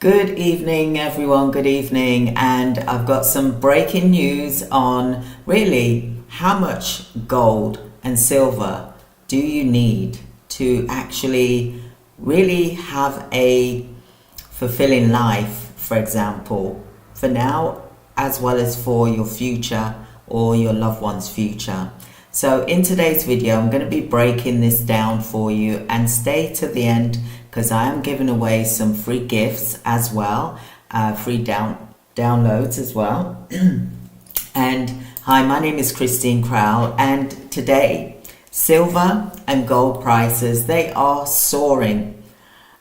Good evening, everyone. Good evening. And I've got some breaking news on really how much gold and silver do you need to actually really have a fulfilling life, for example, for now, as well as for your future or your loved one's future. So in today's video, I'm going to be breaking this down for you, and stay to the end because I am giving away some free gifts as well, free downloads as well. And hi, my name is Christine Crowell, and today silver and gold prices, they are soaring.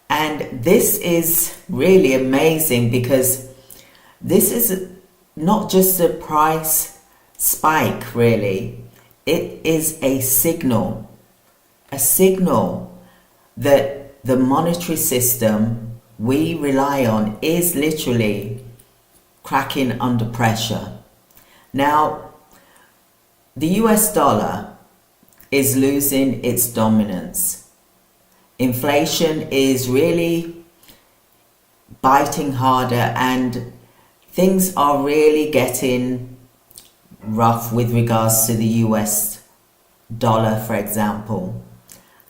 And this is really amazing because this is not just a price spike, really. It is a signal that the monetary system we rely on is literally cracking under pressure. Now, the US dollar is losing its dominance. Inflation is really biting harder, and things are really getting rough with regards to the US dollar, for example.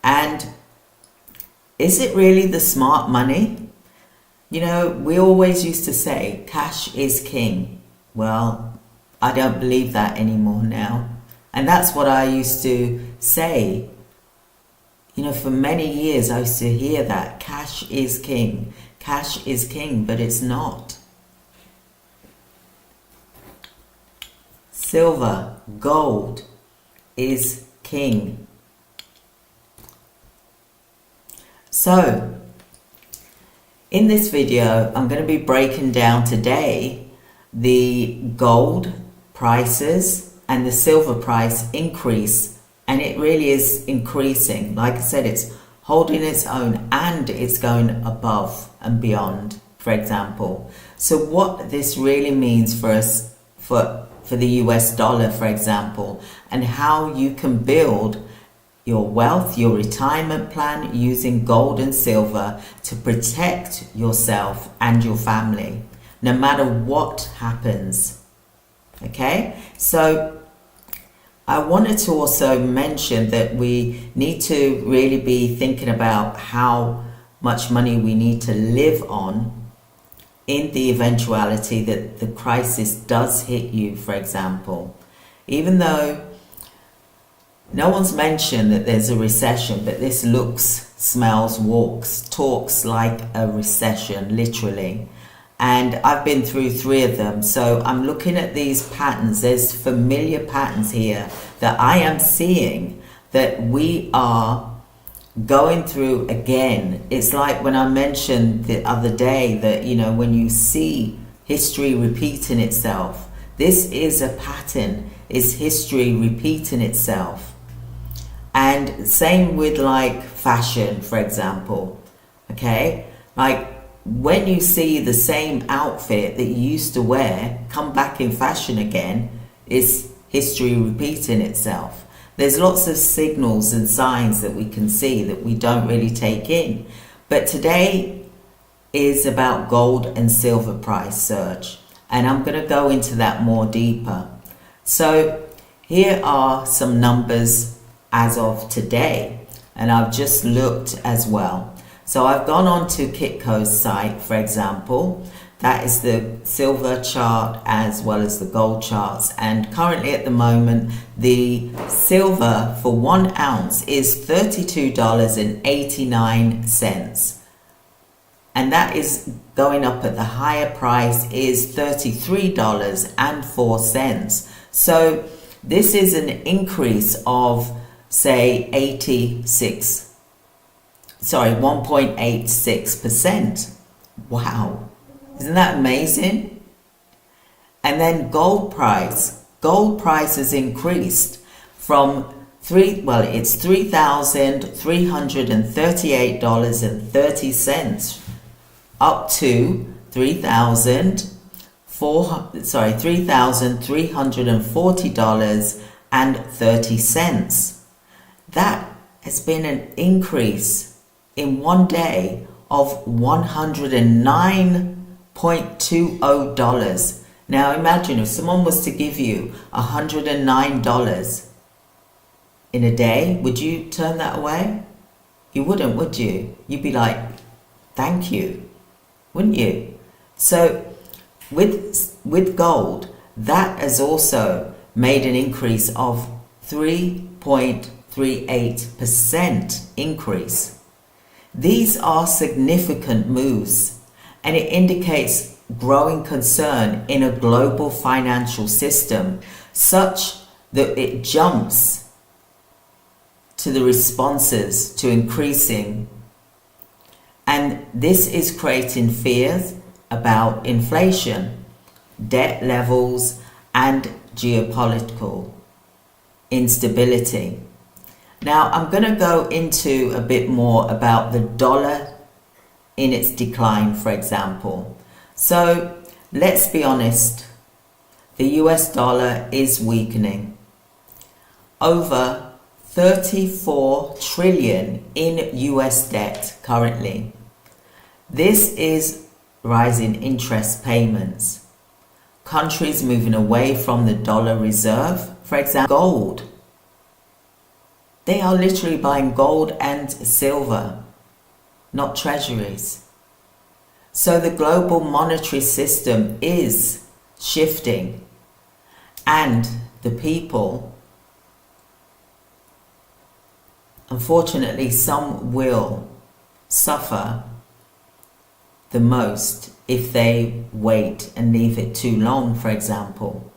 And is it really the smart money? You know, we always used to say cash is king. Well, I don't believe that anymore now. And that's what I used to say. You know, for many years I used to hear that cash is king, but it's not. Silver, gold is king. So, in this video, I'm going to be breaking down today the gold prices and the silver price increase, and it really is increasing. Like I said, it's holding its own and it's going above and beyond, for example. So what this really means for us, for the US dollar, for example, and how you can build your wealth, your retirement plan using gold and silver to protect yourself and your family, no matter what happens. Okay, so I wanted to also mention that we need to really be thinking about how much money we need to live on in the eventuality that the crisis does hit you, for example. Even though no one's mentioned that there's a recession, but this looks, smells, walks, talks like a recession, literally. And I've been through 3 of them, so I'm looking at these patterns. There's familiar patterns here that I am seeing that we are going through again. It's like when I mentioned the other day that, you know, when you see history repeating itself, this is a pattern. It's history repeating itself. And same with like fashion, for example. Okay, like when you see the same outfit that you used to wear come back in fashion again, it's history repeating itself. There's lots of signals and signs that we can see that we don't really take in. But today is about gold and silver price surge, and I'm going to go into that more deeper. So here are some numbers as of today, and I've just looked as well. So I've gone on to Kitco's site, for example. That is the silver chart as well as the gold charts. And currently at the moment, the silver for 1 ounce is $32.89. And that is going up at the higher price is $33.04. So this is an increase of, say, 1.86%. Wow. Isn't that amazing? And then gold price has increased from it's $3,338.30 up to $3,340.30. That has been an increase in one day of $109.20. Now imagine if someone was to give you $109 in a day, would you turn that away? You wouldn't, would you? You'd be like, thank you, wouldn't you? So with gold, that has also made an increase of 3.38% increase. These are significant moves, and it indicates growing concern in a global financial system such that it jumps to the responses to increasing, and this is creating fears about inflation, debt levels, and geopolitical instability. Now I'm going to go into a bit more about the dollar in its decline, for example. So let's be honest, the US dollar is weakening. Over 34 trillion in US debt currently. This is rising interest payments. Countries moving away from the dollar reserve, for example, gold. They are literally buying gold and silver, not treasuries. So the global monetary system is shifting, and the people, unfortunately, some will suffer the most if they wait and leave it too long, for example.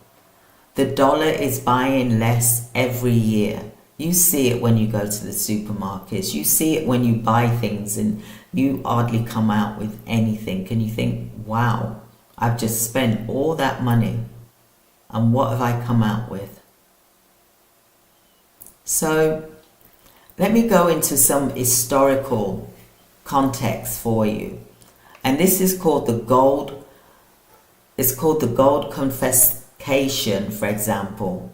The dollar is buying less every year. You see it when you go to the supermarkets. You see it when you buy things and you hardly come out with anything. And you think, wow, I've just spent all that money. And what have I come out with? So let me go into some historical context for you. And this is called the gold. It's called the gold confiscation, for example.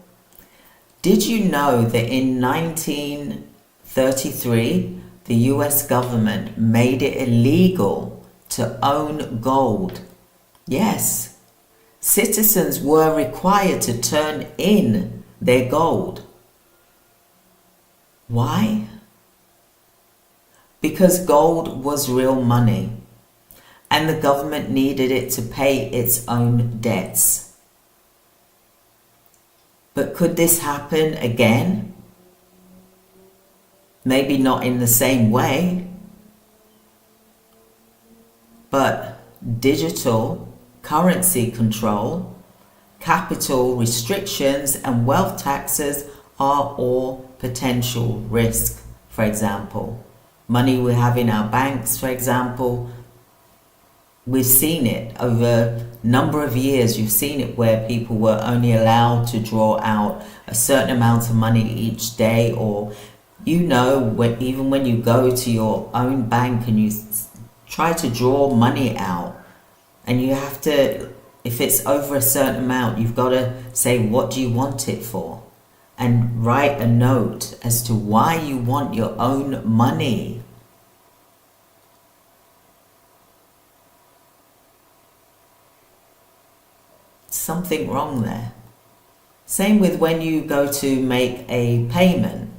Did you know that in 1933, the US government made it illegal to own gold? Yes, citizens were required to turn in their gold. Why? Because gold was real money, and the government needed it to pay its own debts. But could this happen again? Maybe not in the same way, but digital currency control, capital restrictions, and wealth taxes are all potential risk. For example, money we have in our banks, for example, we've seen it over a number of years. You've seen it where people were only allowed to draw out a certain amount of money each day, or even when you go to your own bank and you try to draw money out, and you have to, if it's over a certain amount, you've got to say, what do you want it for? And write a note as to why you want your own money. Something wrong there. Same with when you go to make a payment.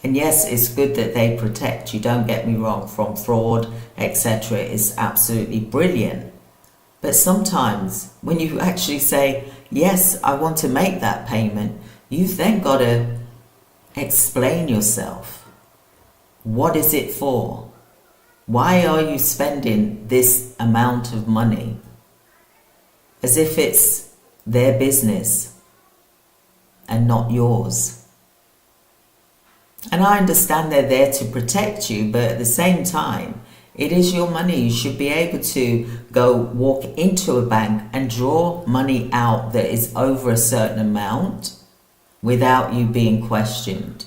And yes, it's good that they protect you, don't get me wrong, from fraud, etc. It's absolutely brilliant. But sometimes when you actually say, yes, I want to make that payment, you've then got to explain yourself. What is it for? Why are you spending this amount of money? As if it's their business and not yours. And I understand they're there to protect you, but at the same time, it is your money. You should be able to go walk into a bank and draw money out that is over a certain amount without you being questioned.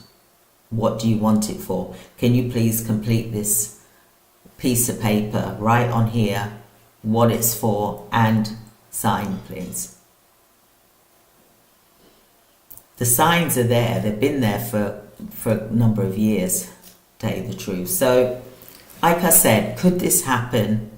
What do you want it for? Can you please complete this piece of paper right on here, what it's for, and sign, please. The signs are there. They've been there for a number of years, to tell you the truth. So Like I said, could this happen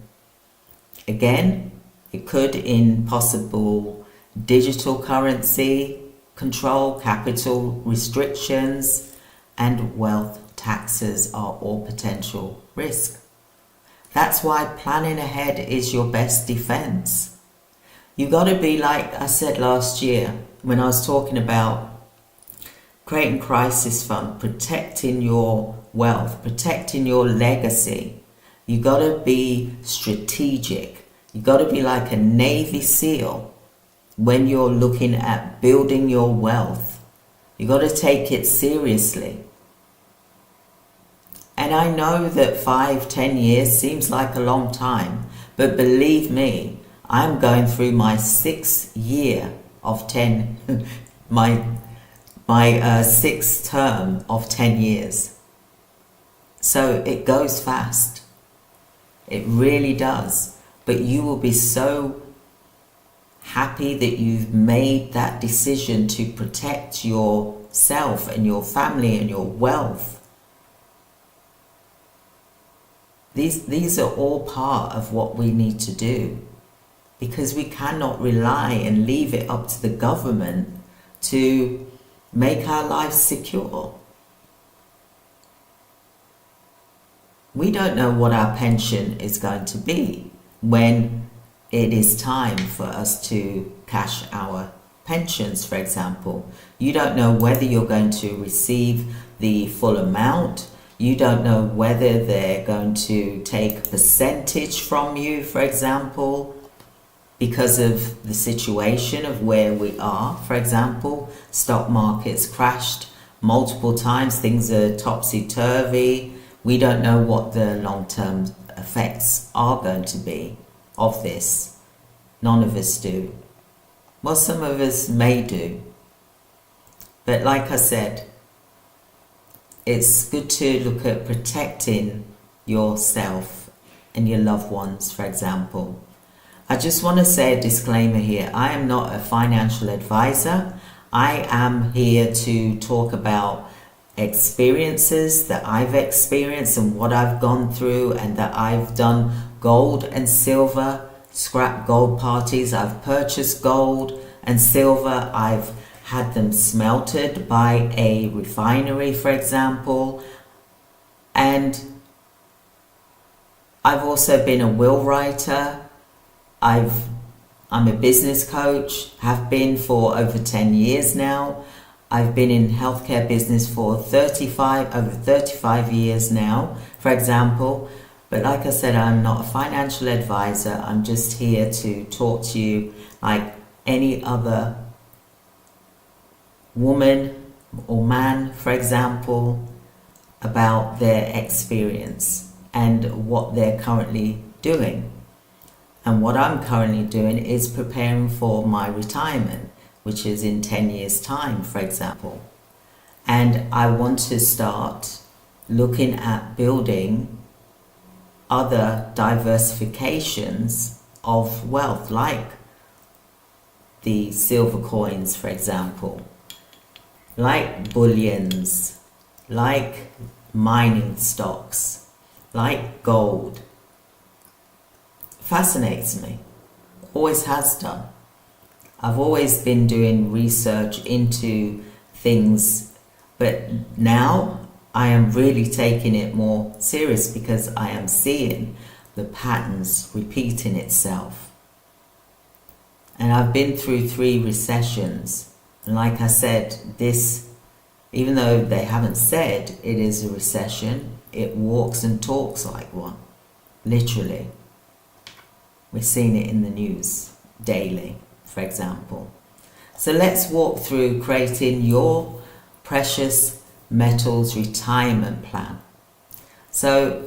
again? It could in possible digital currency control, capital restrictions, and wealth taxes are all potential risk. That's why planning ahead is your best defense. You got to be, like I said last year when I was talking about creating crisis fund, protecting your wealth, protecting your legacy. You got to be strategic. You got to be like a Navy SEAL when you're looking at building your wealth. You got to take it seriously. And I know that 5-10 years seems like a long time, but believe me, I'm going through my 6th year of 10, my 6th term of 10 years. So it goes fast. It really does. But you will be so happy that you've made that decision to protect yourself and your family and your wealth. These are all part of what we need to do, because we cannot rely and leave it up to the government to make our lives secure. We don't know what our pension is going to be when it is time for us to cash our pensions, for example. You don't know whether you're going to receive the full amount. You don't know whether they're going to take a percentage from you, for example, because of the situation of where we are. For example, stock markets crashed multiple times. Things are topsy-turvy. We don't know what the long-term effects are going to be of this. None of us do. Well, some of us may do. But like I said, it's good to look at protecting yourself and your loved ones, for example. I just want to say a disclaimer here. I am not a financial advisor. I am here to talk about experiences that I've experienced and what I've gone through, and that I've done gold and silver, scrap gold parties. I've purchased gold and silver. I've had them smelted by a refinery, for example. And I've also been a will writer. I'm a business coach, have been for over 10 years now. I've been in healthcare business for over 35 years now, for example. But like I said, I'm not a financial advisor. I'm just here to talk to you like any other woman or man, for example, about their experience and what they're currently doing. And what I'm currently doing is preparing for my retirement, which is in 10 years' time, for example. And I want to start looking at building other diversifications of wealth, like the silver coins, for example, like bullions, like mining stocks, like gold. Fascinates me, always has done. I've always been doing research into things, but now I am really taking it more serious because I am seeing the patterns repeating itself. And I've been through 3 recessions. And like I said, this, even though they haven't said it is a recession, it walks and talks like one, literally. We're seeing it in the news daily, for example. So let's walk through creating your precious metals retirement plan. So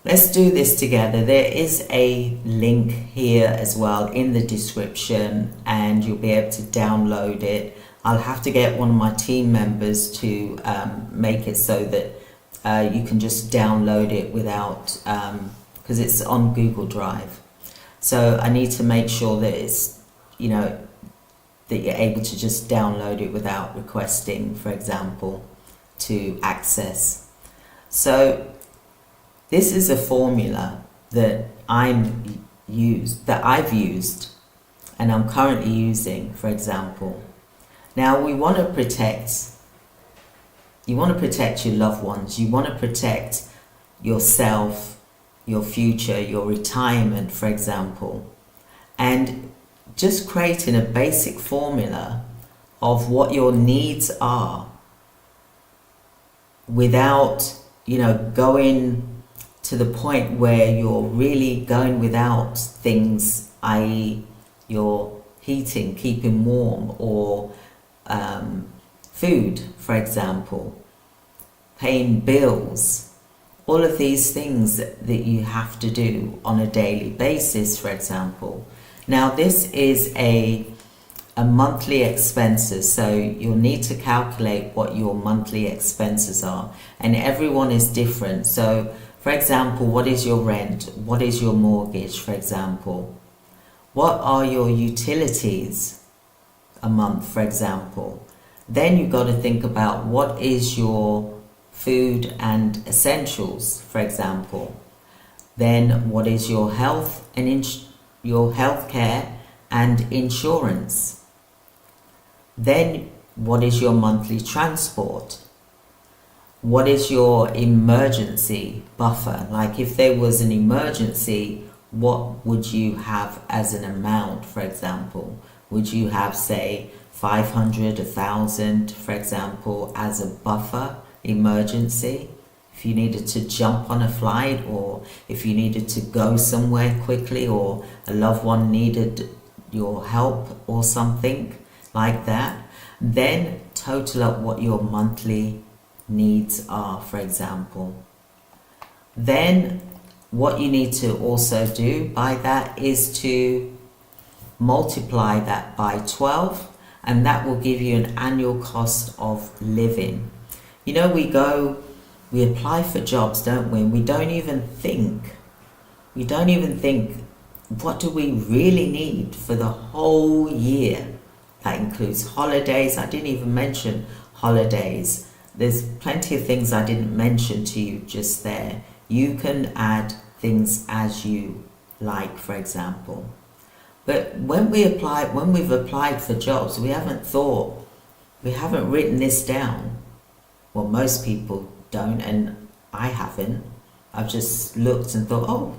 let's do this together. There is a link here as well in the description, and you'll be able to download it. I'll have to get one of my team members to make it so that you can just download it without, because it's on Google Drive. So I need to make sure that it's, that you're able to just download it without requesting, for example, to access. So This is a formula that I've used and I'm currently using, for example. Now you want to protect your loved ones, you want to protect yourself, your future, your retirement, for example, and just creating a basic formula of what your needs are without, going to the point where you're really going without things, i.e. your heating, keeping warm, or food, for example, paying bills, all of these things that you have to do on a daily basis, for example. Now this is a monthly expenses, so you'll need to calculate what your monthly expenses are, and everyone is different. So for example, what is your rent? What is your mortgage, for example? What are your utilities a month, for example? Then you've got to think about what is your food and essentials, for example. Then what is your health and your healthcare and insurance? Then what is your monthly transport? What is your emergency buffer? Like if there was an emergency, what would you have as an amount, for example? Would you have, say, 500, 1,000, for example, as a buffer emergency? If you needed to jump on a flight, or if you needed to go somewhere quickly, or a loved one needed your help or something like that, then total up what your monthly needs are, for example. Then what you need to also do by that is to multiply that by 12, and that will give you an annual cost of living. We apply for jobs, don't we? We don't even think, what do we really need for the whole year? That includes holidays. I didn't even mention holidays. There's plenty of things I didn't mention to you just there. You can add things as you like, for example. But when we've applied for jobs, we haven't written this down. Well, most people don't, and I haven't. I've just looked and thought, oh,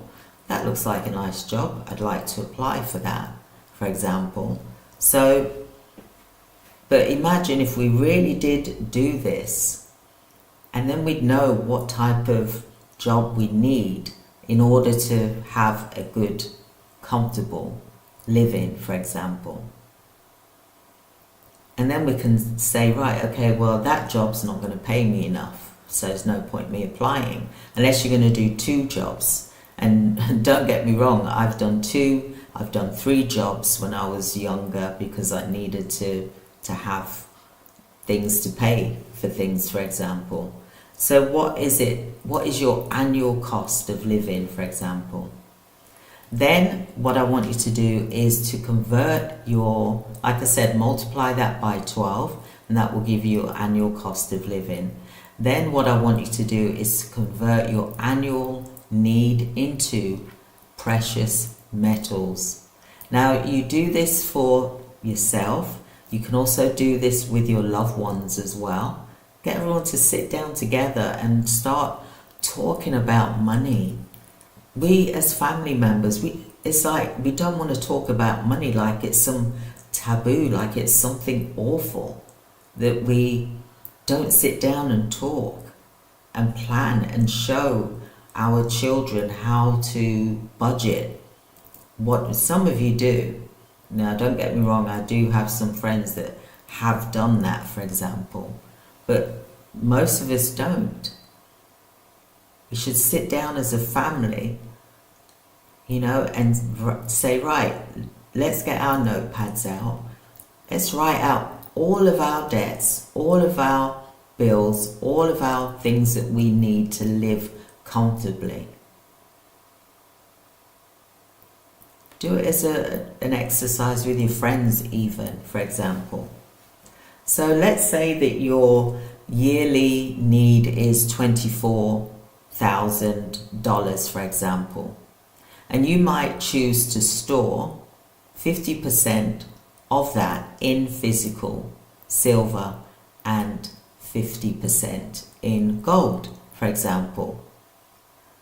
that looks like a nice job. I'd like to apply for that, for example. So, but imagine if we really did do this, and then we'd know what type of job we need in order to have a good, comfortable living, for example. And then we can say, right, okay, well, that job's not going to pay me enough, so there's no point me applying, unless you're going to do 2 jobs. And don't get me wrong, I've done 3 jobs when I was younger because I needed to have things to pay for things, for example. So what is your annual cost of living, for example? Then what I want you to do is to convert like I said, multiply that by 12, and that will give you your annual cost of living. Then what I want you to do is to convert your annual need into precious metals. Now you do this for yourself. You can also do this with your loved ones as well. Get everyone to sit down together and start talking about money. We as family members, it's like we don't want to talk about money like it's some taboo, like it's something awful, that we don't sit down and talk and plan and show our children how to budget. What some of you do. Now don't get me wrong, I do have some friends that have done that, for example, but most of us don't. We should sit down as a family, and say, right, let's get our notepads out. Let's write out all of our debts, all of our bills, all of our things that we need to live comfortably. Do it as an exercise with your friends even, for example. So let's say that your yearly need is 24,000 $1,000, for example. And you might choose to store 50% of that in physical silver and 50% in gold, for example.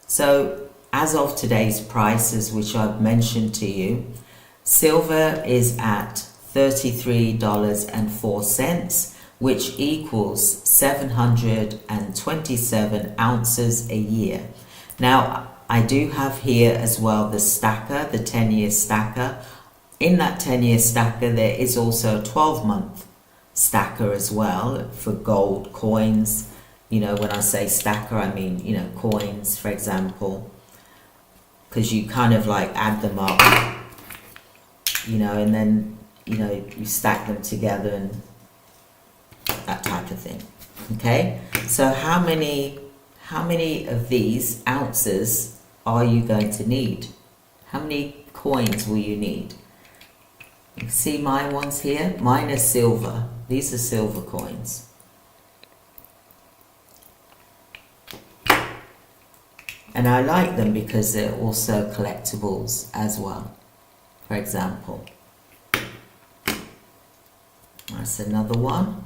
So as of today's prices, which I've mentioned to you, silver is at $33.04, which equals 727 ounces a year. Now, I do have here as well the stacker, the 10-year stacker. In that 10-year stacker, there is also a 12-month stacker as well for gold coins. You know, when I say stacker, I mean, you know, coins, for example, because you kind of like add them up, you know, and then, you know, you stack them together and that type of thing. Okay, so how many of these ounces are you going to need? How many coins will you need? You can see my ones here. Mine are silver. These are silver coins. And I like them because they're also collectibles as well. For example, that's another one.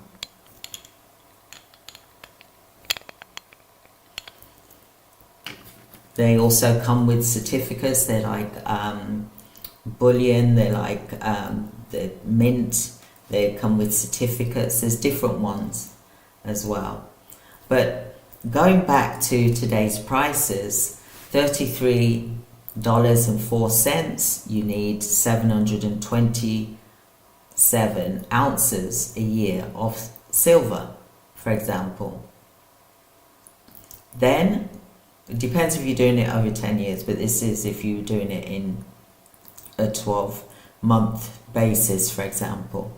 They also come with certificates. They're like bullion, they're like the mint. They come with certificates. There's different ones as well. But going back to today's prices, $33.04, you need 727 ounces a year of silver, for example. Then it depends if you're doing it over 10 years, but this is if you're doing it in a 12-month basis, for example.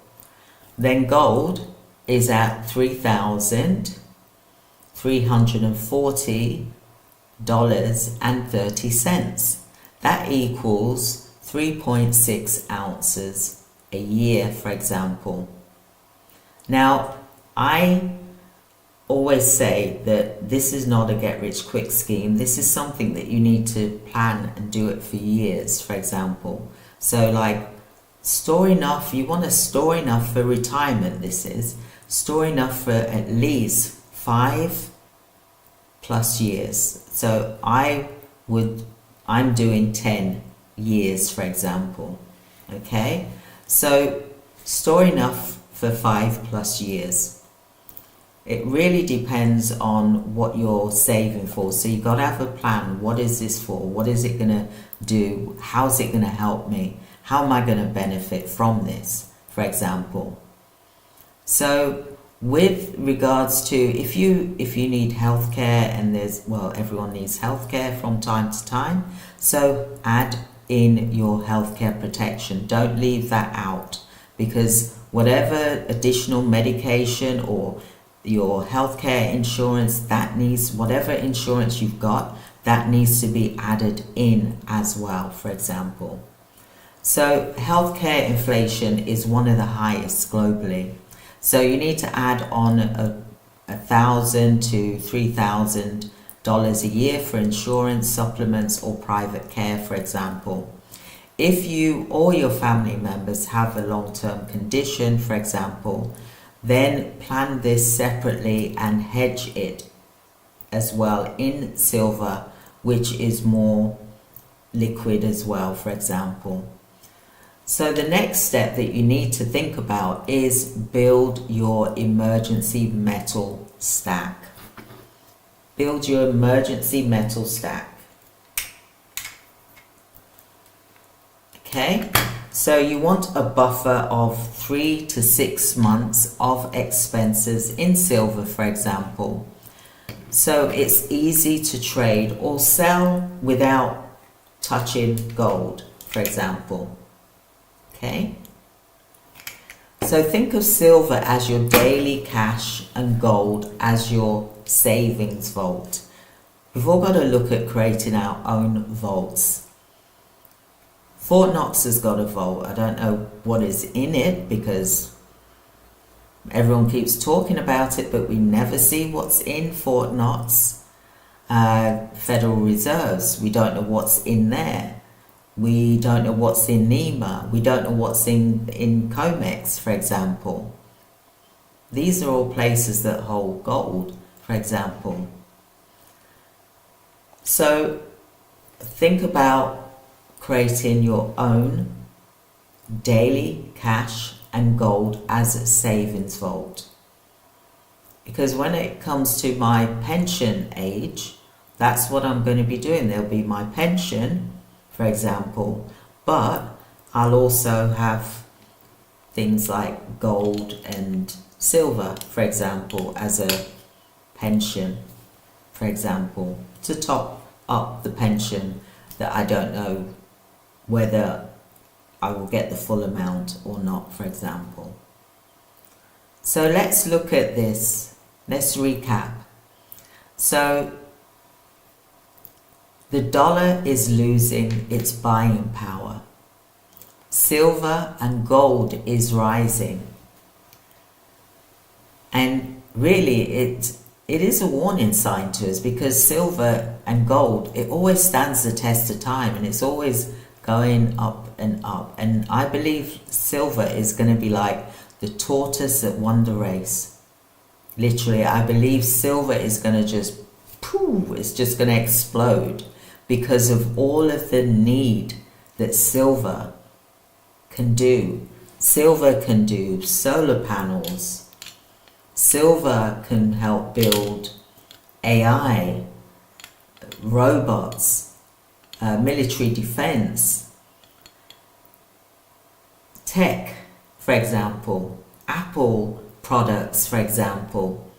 Then gold is at $3,340.30. That equals 3.6 ounces a year, for example. Now, I always say that this is not a get-rich-quick scheme. This is something that you need to plan and do it for years, for example. So like, store enough, you want to store enough for retirement. This is store enough for at least 5+ years. So I'm doing 10 years, for example. Okay, so store enough for 5+ years. It really depends on what you're saving for. So you've got to have a plan. What is this for? What is it going to do? How's it going to help me? How am I going to benefit from this, for example? So with regards to if you need healthcare, and everyone needs healthcare from time to time, so add in your healthcare protection. Don't leave that out, because whatever additional medication or your healthcare insurance, that needs, whatever insurance you've got, that needs to be added in as well, for example. So healthcare inflation is one of the highest globally. So you need to add on $1,000 to $3,000 a year for insurance, supplements, or private care, for example. If you or your family members have a long-term condition, for example, then plan this separately and hedge it as well in silver, which is more liquid as well, for example. So the next step that you need to think about is build your emergency metal stack. Build your emergency metal stack. Okay, so you want a buffer of 3 to 6 months of expenses in silver, for example. So it's easy to trade or sell without touching gold, for example. Okay, so think of silver as your daily cash and gold as your savings vault. We've all got to look at creating our own vaults. Fort Knox has got a vault. I don't know what is in it because everyone keeps talking about it, but we never see what's in Fort Knox. Federal Reserves. We don't know what's in there. We don't know what's in NEMA. We don't know what's in COMEX, for example. These are all places that hold gold, for example. So think about creating your own daily cash and gold as a savings vault. Because when it comes to my pension age, that's what I'm going to be doing. There'll be my pension, for example, but I'll also have things like gold and silver, for example, as a pension, for example, to top up the pension that I don't know whether I will get the full amount or not, for example. So let's look at this. Let's recap. So the dollar is losing its buying power. Silver and gold is rising. And really it is a warning sign to us, because silver and gold, it always stands the test of time, and it's always going up and up. And I believe silver is going to be like the tortoise that won the race. Literally, I believe silver is going to just poof, it's just going to explode, because of all of the need that silver can do. Silver can do solar panels. Silver can help build AI, robots, military defense, tech, for example, Apple products, for example.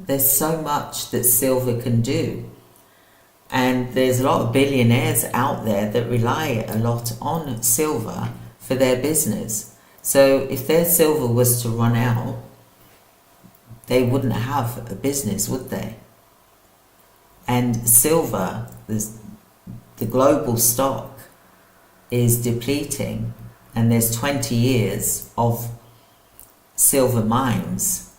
There's so much that silver can do. And there's a lot of billionaires out there that rely a lot on silver for their business. So if their silver was to run out, they wouldn't have a business, would they? And silver, the global stock is depleting, and there's 20 years of silver mines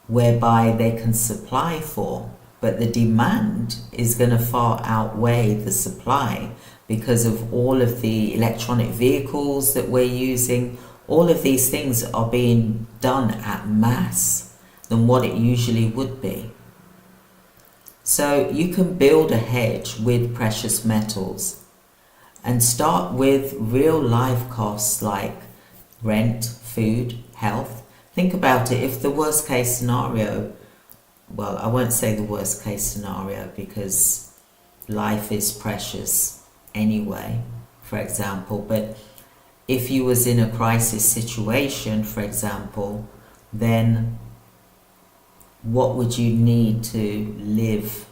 whereby they can supply for, but the demand is going to far outweigh the supply because of all of the electronic vehicles that we're using. All of these things are being done at mass than what it usually would be. So you can build a hedge with precious metals and start with real life costs like rent, food, health. Think about it. If the worst case scenario, well, I won't say the worst case scenario because life is precious anyway, for example, but if you was in a crisis situation, for example, then what would you need to live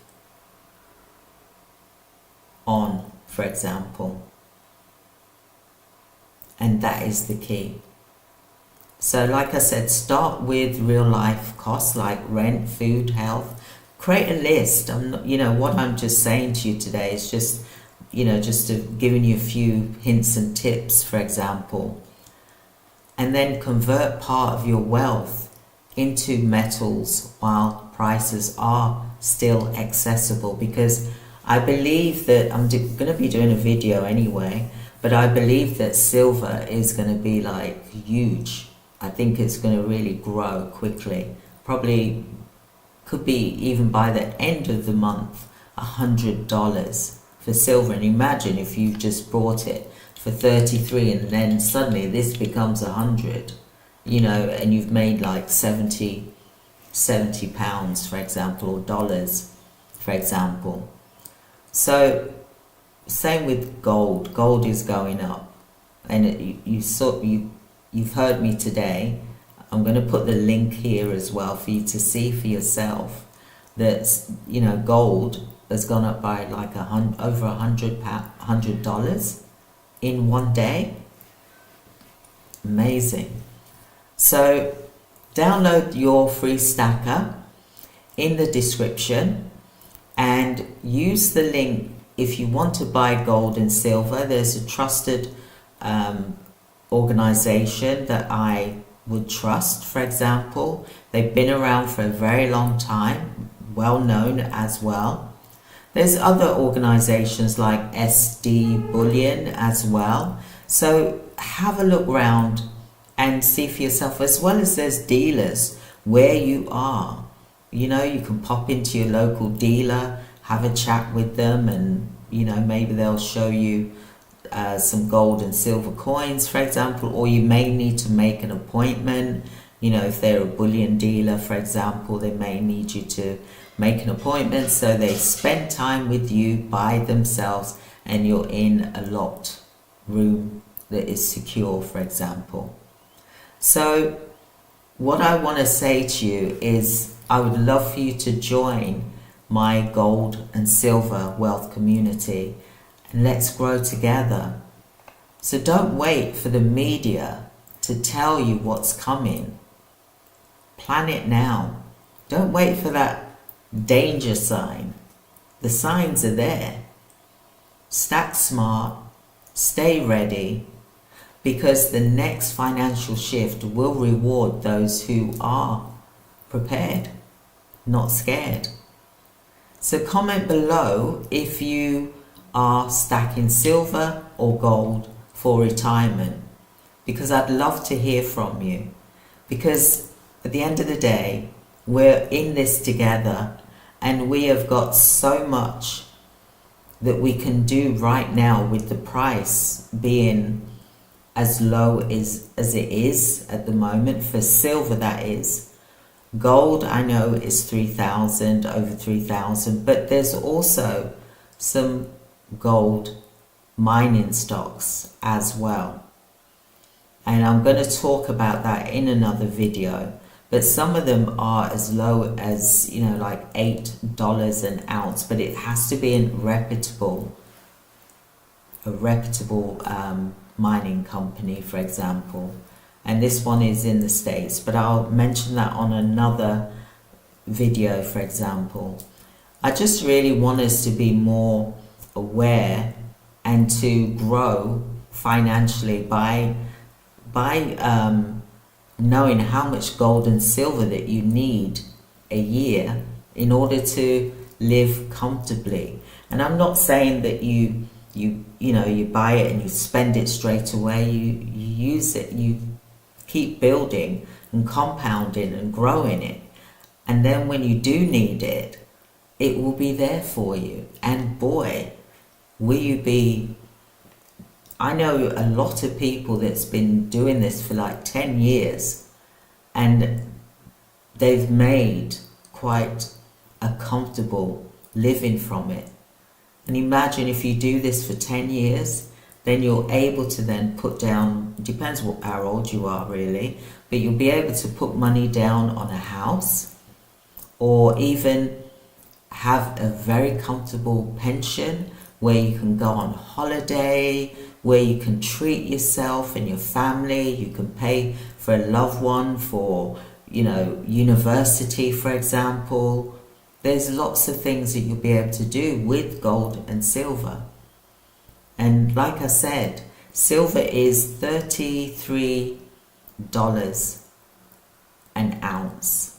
on, for example? And that is the key. So like I said, start with real life costs like rent, food, health. Create a list. I'm not, what I'm just saying to you today is just, giving you a few hints and tips, for example. And then convert part of your wealth into metals while prices are still accessible, because I believe that I'm going to be doing a video anyway, but I believe that silver is going to be like huge. I think it's going to really grow quickly. Probably could be even by the end of the month, $100 for silver. And imagine if you just bought it for 33 and then suddenly this becomes 100, and you've made like 70 pounds, for example, or dollars, for example. So same with gold. Gold is going up, and you've heard me today. I'm going to put the link here as well for you to see for yourself that gold has gone up by like over $100 in one day. Amazing. So download your free stacker in the description and use the link if you want to buy gold and silver. There's a trusted organization that I would trust, for example. They've been around for a very long time, well known as well. There's other organizations like SD Bullion as well. So have a look around and see for yourself, as well as there's dealers where you are. You know, you can pop into your local dealer, have a chat with them, and you know, maybe they'll show you some gold and silver coins, for example, or you may need to make an appointment. You know, if they're a bullion dealer, for example, they may need you to make an appointment, so they spend time with you by themselves and you're in a locked room that is secure, for example. So what I want to say to you is I would love for you to join my gold and silver wealth community, and let's grow together. So don't wait for the media to tell you what's coming. Plan it now. Don't wait for that danger sign. The signs are there. Stack smart, stay ready, because the next financial shift will reward those who are prepared, not scared. So comment below if you are stacking silver or gold for retirement, because I'd love to hear from you. Because at the end of the day, we're in this together, and we have got so much that we can do right now with the price being as low as it is at the moment, for silver that is. Gold, I know, is 3,000, over 3,000, but there's also some gold mining stocks as well. And I'm going to talk about that in another video. But some of them are as low as, you know, like $8 an ounce, but it has to be a reputable mining company, for example. And this one is in the States, but I'll mention that on another video, for example. I just really want us to be more aware and to grow financially by knowing how much gold and silver that you need a year in order to live comfortably. And I'm not saying that you buy it and you spend it straight away. You use it, you keep building and compounding and growing it, and then when you do need it, it will be there for you. And boy, will you be. I know a lot of people that's been doing this for like 10 years, and they've made quite a comfortable living from it. And imagine if you do this for 10 years, then you're able to then put down, depends how old you are really, but you'll be able to put money down on a house, or even have a very comfortable pension where you can go on holiday, where you can treat yourself and your family. You can pay for a loved one for, university, for example. There's lots of things that you'll be able to do with gold and silver. And like I said, silver is $33 an ounce,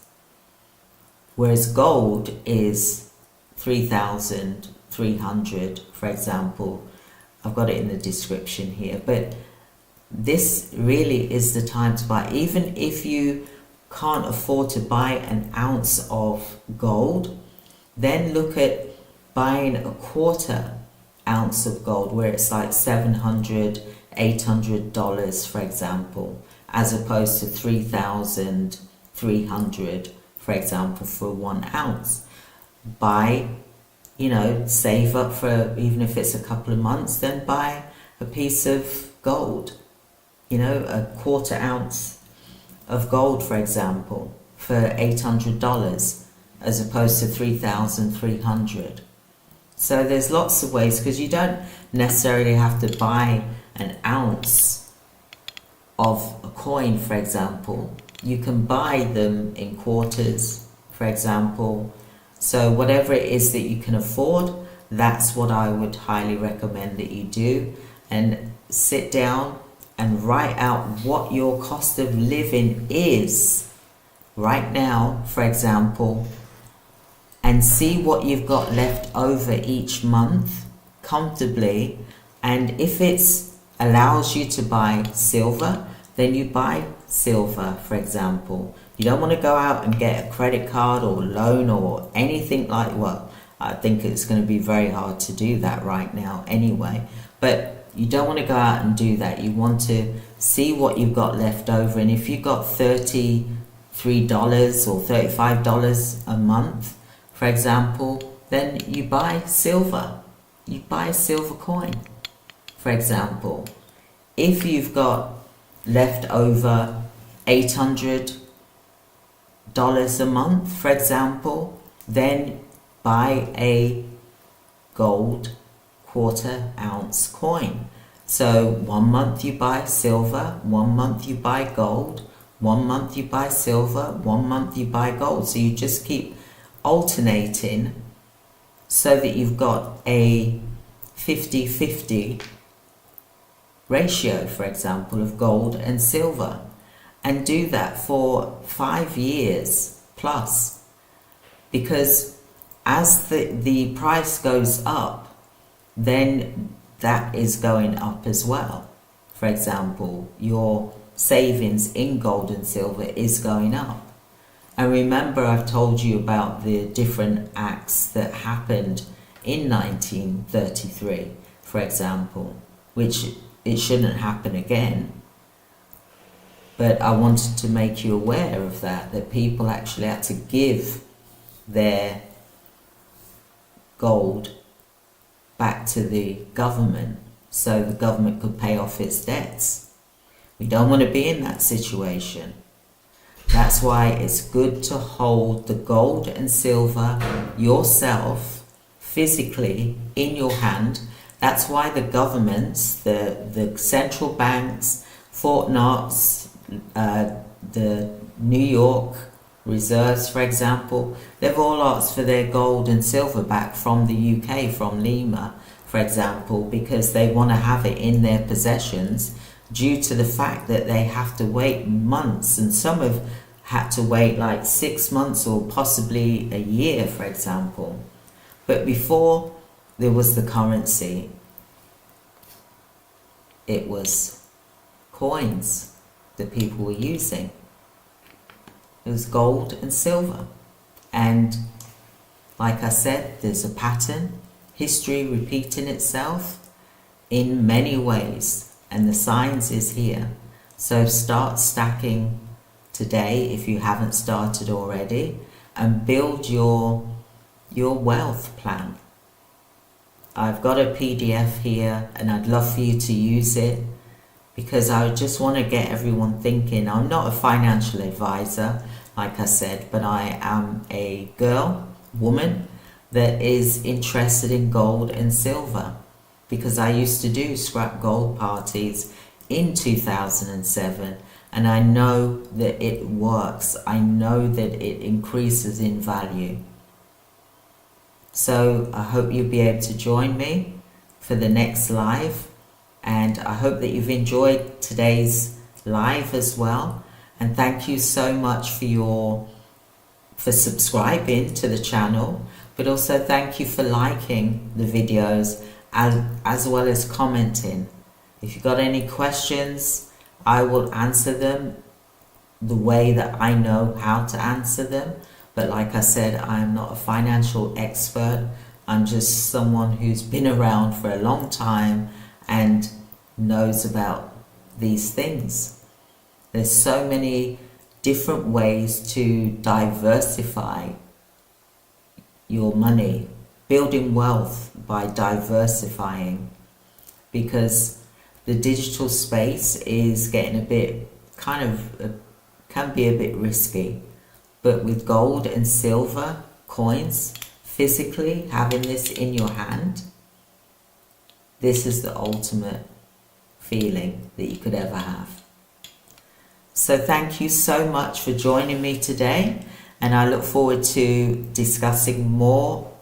whereas gold is 3,300, for example. I've got it in the description here, but this really is the time to buy. Even if you can't afford to buy an ounce of gold, then look at buying a quarter ounce of gold, where it's like $700, $800, for example, as opposed to 3,300, for example, for 1 ounce. Buy, save up for, even if it's a couple of months, then buy a piece of gold, a quarter ounce of gold, for example, for $800 as opposed to 3,300. So there's lots of ways, because you don't necessarily have to buy an ounce of a coin, for example. You can buy them in quarters, for example. So whatever it is that you can afford, that's what I would highly recommend that you do. And sit down and write out what your cost of living is right now, for example, and see what you've got left over each month comfortably. And if it allows you to buy silver, then you buy silver, for example. You don't want to go out and get a credit card or loan or anything like, well, I think it's going to be very hard to do that right now anyway. But you don't want to go out and do that. You want to see what you've got left over. And if you've got $33 or $35 a month, for example, then you buy silver. You buy a silver coin, for example. If you've got left over $800 a month, for example, then buy a gold quarter-ounce coin. So 1 month you buy silver, 1 month you buy gold, 1 month you buy silver, 1 month you buy gold. So you just keep alternating so that you've got a 50-50 ratio, for example, of gold and silver. And do that for 5 years plus. Because as the price goes up, then that is going up as well. For example, your savings in gold and silver is going up. And remember, I've told you about the different acts that happened in 1933, for example, which it shouldn't happen again. But I wanted to make you aware of that people actually had to give their gold back to the government so the government could pay off its debts. We don't want to be in that situation. That's why it's good to hold the gold and silver yourself physically in your hand. That's why the governments, the central banks, Fort Knox, the New York reserves, for example, they've all asked for their gold and silver back from the UK, from Lima, for example, because they want to have it in their possessions due to the fact that they have to wait months, and some have had to wait like 6 months or possibly a year, for example. But before there was the currency, it was coins that people were using. It was gold and silver. And like I said, there's a pattern, history repeating itself in many ways, and the science is here. So start stacking today if you haven't started already, and build your wealth plan. I've got a PDF here and I'd love for you to use it, because I just want to get everyone thinking. I'm not a financial advisor, like I said, but I am a woman that is interested in gold and silver, because I used to do scrap gold parties in 2007, and I know that it works. I know that it increases in value. So I hope you'll be able to join me for the next live, and I hope that you've enjoyed today's live as well. And thank you so much for subscribing to the channel, but also thank you for liking the videos as well as commenting. If you've got any questions, I will answer them the way that I know how to answer them. But like I said, I'm not a financial expert. I'm just someone who's been around for a long time and knows about these things. There's so many different ways to diversify your money, building wealth by diversifying, because the digital space is getting a bit can be a bit risky. But with gold and silver coins, physically having this in your hand, this is the ultimate feeling that you could ever have. So thank you so much for joining me today, and I look forward to discussing more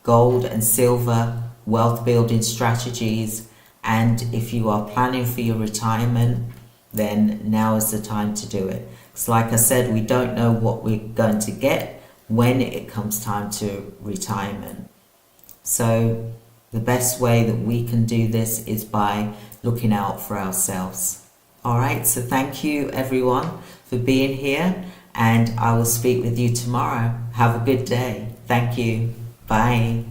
gold and silver wealth building strategies And if you are planning for your retirement, then now is the time to do it. Because like I said, we don't know what we're going to get when it comes time to retirement. So the best way that we can do this is by looking out for ourselves. All right, so thank you everyone for being here, and I will speak with you tomorrow. Have a good day. Thank you. Bye.